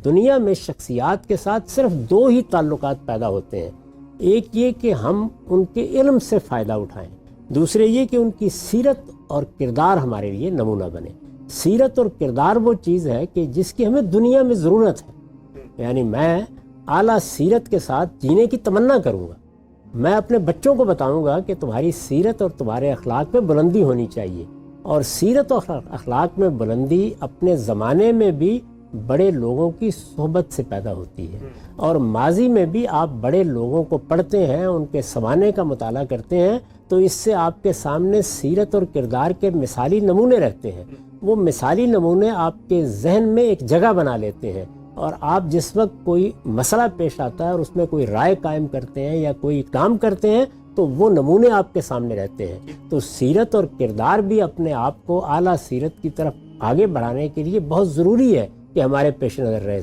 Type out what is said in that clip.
دنیا میں شخصیات کے ساتھ صرف دو ہی تعلقات پیدا ہوتے ہیں، ایک یہ کہ ہم ان کے علم سے فائدہ اٹھائیں، دوسرے یہ کہ ان کی سیرت اور کردار ہمارے لیے نمونہ بنے۔ سیرت اور کردار وہ چیز ہے کہ جس کی ہمیں دنیا میں ضرورت ہے، یعنی میں اعلیٰ سیرت کے ساتھ جینے کی تمنا کروں گا۔ میں اپنے بچوں کو بتاؤں گا کہ تمہاری سیرت اور تمہارے اخلاق میں بلندی ہونی چاہیے، اور سیرت اور اخلاق میں بلندی اپنے زمانے میں بھی بڑے لوگوں کی صحبت سے پیدا ہوتی ہے، اور ماضی میں بھی آپ بڑے لوگوں کو پڑھتے ہیں، ان کے سوانح کا مطالعہ کرتے ہیں، تو اس سے آپ کے سامنے سیرت اور کردار کے مثالی نمونے رہتے ہیں۔ وہ مثالی نمونے آپ کے ذہن میں ایک جگہ بنا لیتے ہیں، اور آپ جس وقت کوئی مسئلہ پیش آتا ہے اور اس میں کوئی رائے قائم کرتے ہیں یا کوئی کام کرتے ہیں تو وہ نمونے آپ کے سامنے رہتے ہیں۔ تو سیرت اور کردار بھی اپنے آپ کو اعلیٰ سیرت کی طرف آگے بڑھانے کے لیے بہت ضروری ہے کہ ہمارے پیش نظر رہے۔